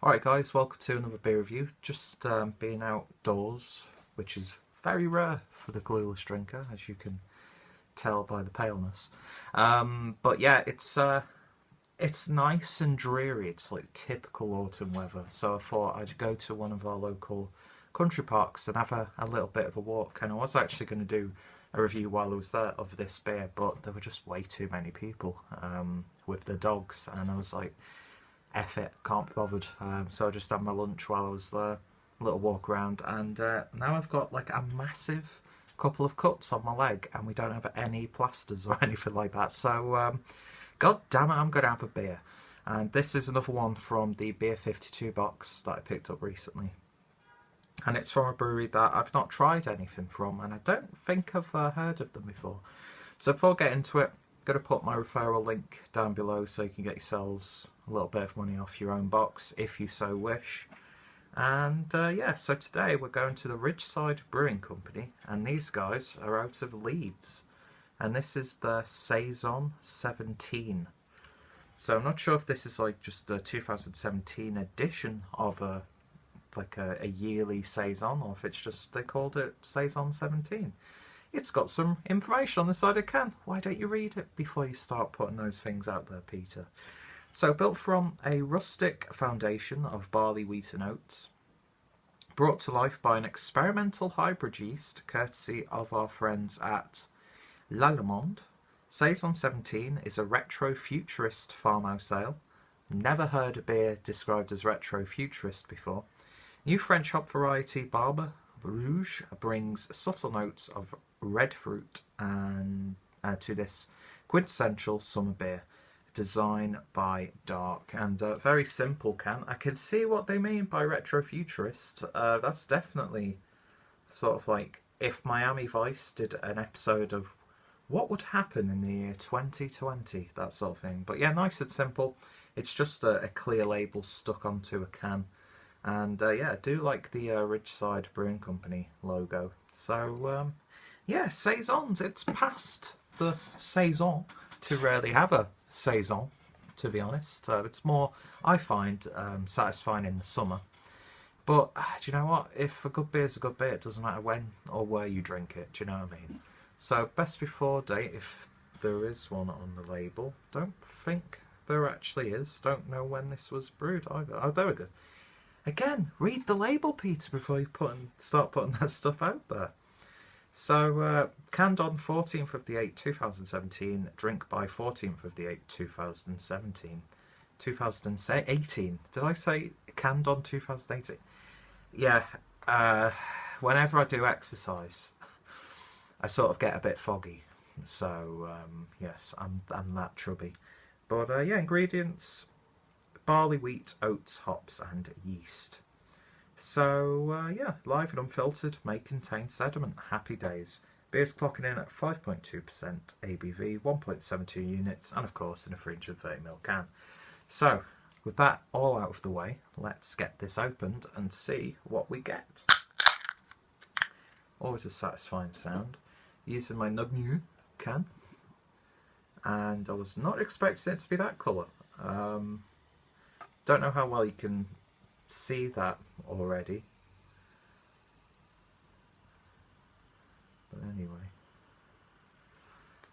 Alright guys, welcome to another beer review. Just being outdoors, which is very rare for the glueless drinker, as you can tell by the paleness. But yeah, it's nice and dreary. It's like typical autumn weather. So I thought I'd go to one of our local country parks and have a little bit of a walk. And I was actually going to do a review while I was there of this beer, but there were just way too many people with the dogs, and I was like, F it, can't be bothered. So I just had my lunch while I was there, a little walk around, and now I've got like a massive couple of cuts on my leg, and we don't have any plasters or anything like that. So, god damn it, I'm going to have a beer. And this is another one from the Beer 52 box that I picked up recently. And it's from a brewery that I've not tried anything from, and I don't think I've heard of them before. So before I get into it, I'm going to put my referral link down below so you can get yourselves a little bit of money off your own box if you so wish. And yeah, so today we're going to the Ridgeside Brewing Company, and these guys are out of Leeds, and this is the Saison 17. So I'm not sure if this is like just a 2017 edition of a yearly Saison, or if it's just they called it Saison 17. It's got some information on the side of the can. Why don't you read it before you start putting those things out there, Peter? So, built from a rustic foundation of barley, wheat and oats, brought to life by an experimental hybrid yeast courtesy of our friends at L'Allemande, Saison 17 is a retro-futurist farmhouse ale. Never heard a beer described as retro-futurist before. New French hop variety Barbe Rouge brings subtle notes of red fruit and to this quintessential summer beer. Design by Dark, and very simple can. I can see what they mean by retro-futurist. That's definitely sort of like if Miami Vice did an episode of what would happen in the year 2020, that sort of thing. But yeah, nice and simple. It's just a clear label stuck onto a can. And yeah, I do like the Ridgeside Brewing Company logo. So yeah, Saisons. It's past the Saison to really have a Saison, to be honest. It's more, I find, satisfying in the summer. But do you know what? If a good beer is a good beer, it doesn't matter when or where you drink it. Do you know what I mean? So best before date, if there is one on the label. Don't think there actually is. Don't know when this was brewed either. Oh, there we go. Again, read the label, Peter, before you start putting that stuff out there. So, canned on 14th of the 8th, 2017, drink by 14th of the 8th, 2017. 2018. Did I say canned on 2018? Yeah, whenever I do exercise, I sort of get a bit foggy. So, yes, I'm that chubby. But, yeah, ingredients: barley, wheat, oats, hops, and yeast. So, yeah, live and unfiltered, may contain sediment. Happy days. Beer's clocking in at 5.2% ABV, 1.72 units, and of course in a 330ml can. So, with that all out of the way, let's get this opened and see what we get. Always a satisfying sound. Using my Nugnu can, and I was not expecting it to be that colour. Don't know how well you can see that already, but anyway,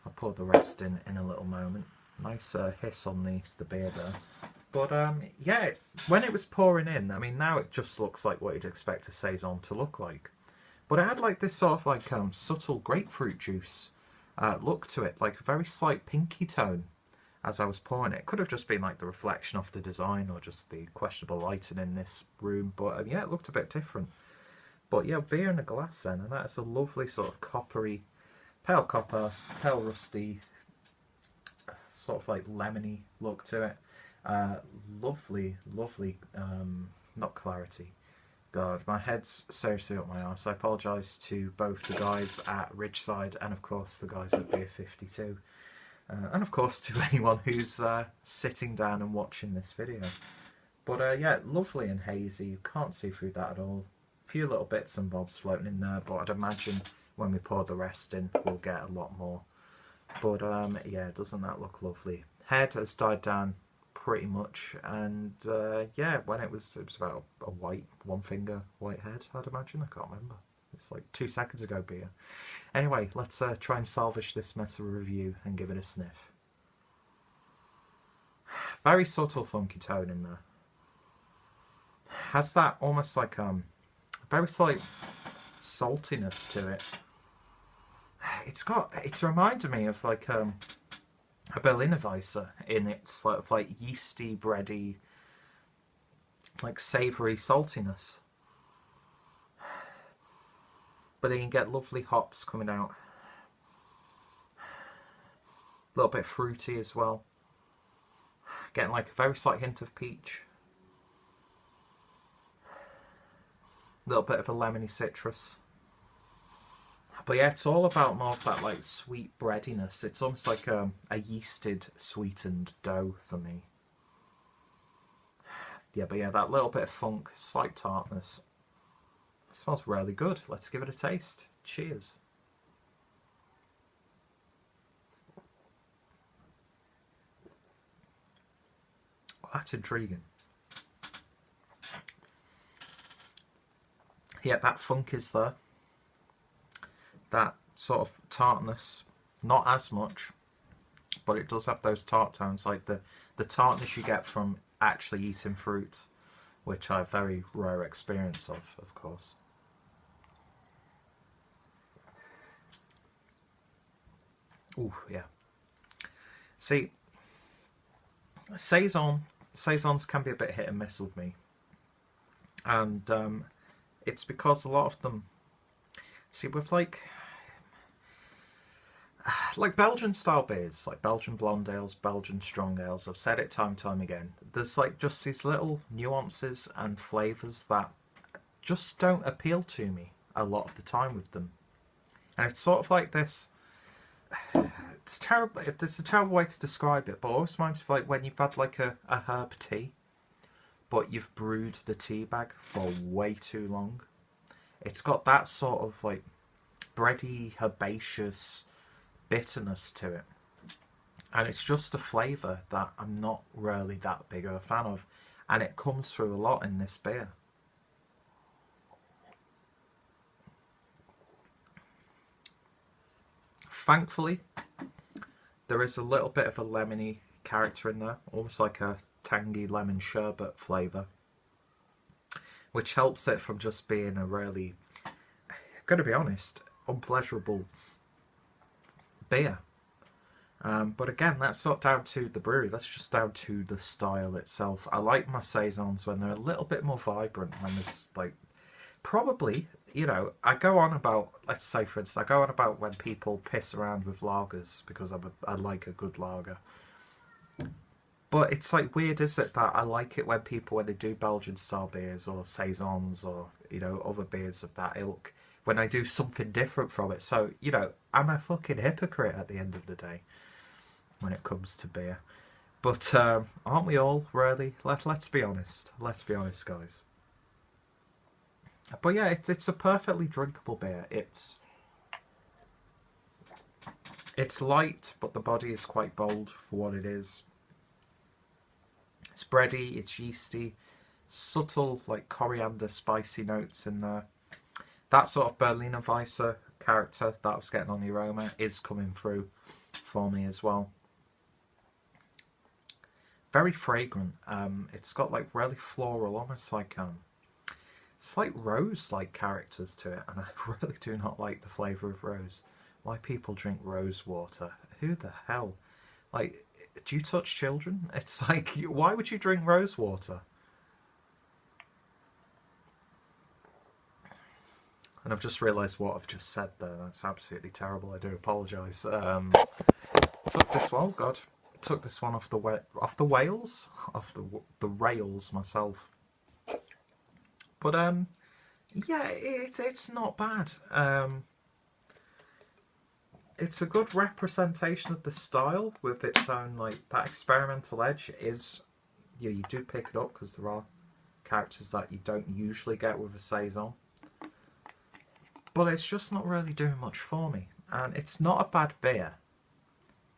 I'll pour the rest in a little moment. Nice hiss on the beer there. But yeah, when it was pouring in, I mean, now it just looks like what you'd expect a Saison to look like, but it had like this sort of like subtle grapefruit juice look to it, like a very slight pinky tone as I was pouring it. It could have just been like the reflection off the design or just the questionable lighting in this room, but yeah, it looked a bit different. But yeah, beer in a glass then, and that's a lovely sort of coppery, pale copper, pale rusty, sort of like lemony look to it. Lovely, not clarity. God, my head's seriously up my arse. I apologise to both the guys at Ridgeside and of course the guys at Beer 52. And of course to anyone who's sitting down and watching this video. But yeah, lovely and hazy. You can't see through that at all. A few little bits and bobs floating in there, but I'd imagine when we pour the rest in, we'll get a lot more. But yeah, doesn't that look lovely? Head has died down pretty much. And yeah, when it was about a white, one finger white head, I'd imagine. I can't remember. It's like 2 seconds ago beer. Anyway, let's try and salvage this mess of a review and give it a sniff. Very subtle funky tone in there. Has that almost like very slight saltiness to it. It's reminded me of like a Berliner Weisse in its sort of like yeasty, bready, like savoury saltiness. But then you get lovely hops coming out. A little bit fruity as well. Getting like a very slight hint of peach. A little bit of a lemony citrus. But yeah, it's all about more of that like sweet breadiness. It's almost like a yeasted, sweetened dough for me. Yeah, but yeah, that little bit of funk, slight tartness. It smells really good. Let's give it a taste. Cheers. Well, that's intriguing. Yeah, that funk is there. That sort of tartness, not as much, but it does have those tart tones, like the tartness you get from actually eating fruit, which I have very rare experience of course. Ooh, yeah. See, Saisons can be a bit hit and miss with me. And it's because a lot of them, see, with like Belgian style beers, like Belgian blonde ales, Belgian strong ales, I've said it time and time again, there's like just these little nuances and flavours that just don't appeal to me a lot of the time with them. And it's sort of like this, it's terrible, it's a terrible way to describe it, but it always reminds me of like when you've had like a herb tea, but you've brewed the tea bag for way too long. It's got that sort of like bready, herbaceous bitterness to it. And it's just a flavour that I'm not really that big of a fan of. And it comes through a lot in this beer. Thankfully, there is a little bit of a lemony character in there, almost like a tangy lemon sherbet flavour, which helps it from just being a really, I'm going to be honest, unpleasurable beer. But again, that's not down to the brewery, that's just down to the style itself. I like my Saisons when they're a little bit more vibrant, when there's like, probably, you know, I go on about, let's say for instance, I go on about when people piss around with lagers because I like a good lager. But it's like weird, is it, that I like it when people, when they do Belgian style beers or Saisons or, you know, other beers of that ilk, when I do something different from it. So, you know, I'm a fucking hypocrite at the end of the day when it comes to beer. But aren't we all, really? Let's be honest. Let's be honest, guys. But yeah, it's a perfectly drinkable beer. It's light, but the body is quite bold for what it is. It's bready, it's yeasty, subtle like coriander, spicy notes in there. That sort of Berliner Weisse character that I was getting on the aroma is coming through for me as well. Very fragrant. It's got like really floral, almost like slight rose-like characters to it, and I really do not like the flavour of rose. Why people drink rose water? Who the hell? Like, do you touch children? It's like, why would you drink rose water? And I've just realised what I've just said there. That's absolutely terrible. I do apologise. Took this one. Oh God, took this one off the rails myself. But yeah, it's not bad. It's a good representation of the style with its own, like, that experimental edge is, yeah, you do pick it up because there are characters that you don't usually get with a Saison. But it's just not really doing much for me. And it's not a bad beer.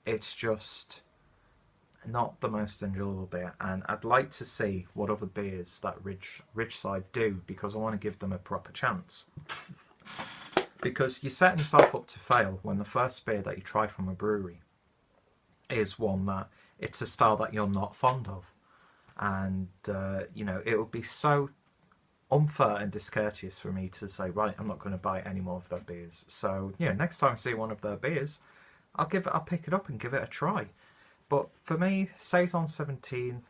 It's just, not the most enjoyable beer, and I'd like to see what other beers that Ridgeside do, because I want to give them a proper chance. Because you're setting yourself up to fail when the first beer that you try from a brewery is one that it's a style that you're not fond of, and you know, it would be so unfair and discourteous for me to say, right, I'm not going to buy any more of their beers. So you know, next time I see one of their beers, I'll pick it up and give it a try. But for me, Saison 17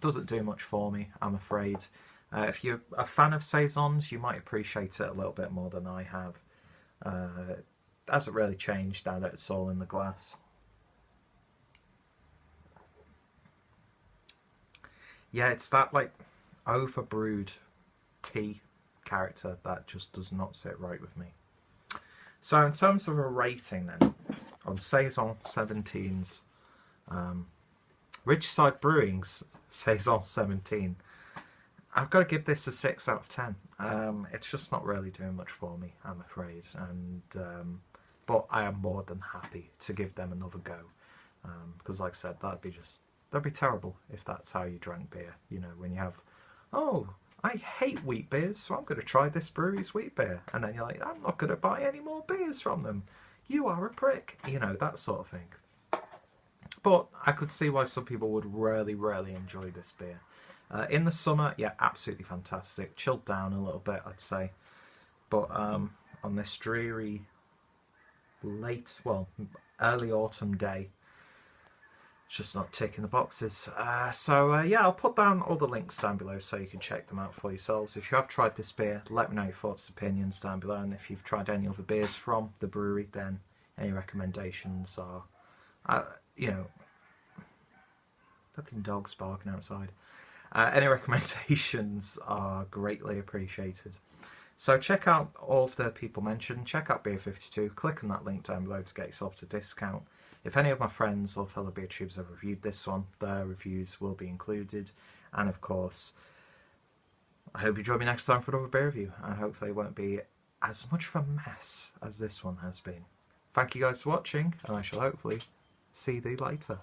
doesn't do much for me, I'm afraid. If you're a fan of Saisons, you might appreciate it a little bit more than I have. It hasn't really changed now that it's all in the glass. Yeah, it's that like overbrewed tea character that just does not sit right with me. So in terms of a rating then, on Saison 17's Ridgeside Brewing's Saison 17, I've got to give this a 6 out of 10. It's just not really doing much for me, I'm afraid. And but I am more than happy to give them another go. Because like I said, that'd be terrible if that's how you drank beer. You know, when you have, oh, I hate wheat beers, so I'm going to try this brewery's wheat beer. And then you're like, I'm not going to buy any more beers from them. You are a prick. You know, that sort of thing. But I could see why some people would really, really enjoy this beer. In the summer, yeah, absolutely fantastic. Chilled down a little bit, I'd say. But on this dreary, early autumn day, it's just not ticking the boxes. Yeah, I'll put down all the links down below so you can check them out for yourselves. If you have tried this beer, let me know your thoughts and opinions down below. And if you've tried any other beers from the brewery, then any recommendations are, you know, fucking dogs barking outside. Any recommendations are greatly appreciated. So check out all of the people mentioned. Check out Beer 52. Click on that link down below to get yourself a discount. If any of my friends or fellow beer tubes have reviewed this one, their reviews will be included. And of course, I hope you join me next time for another beer review. And hopefully it won't be as much of a mess as this one has been. Thank you guys for watching, and I shall hopefully see thee later.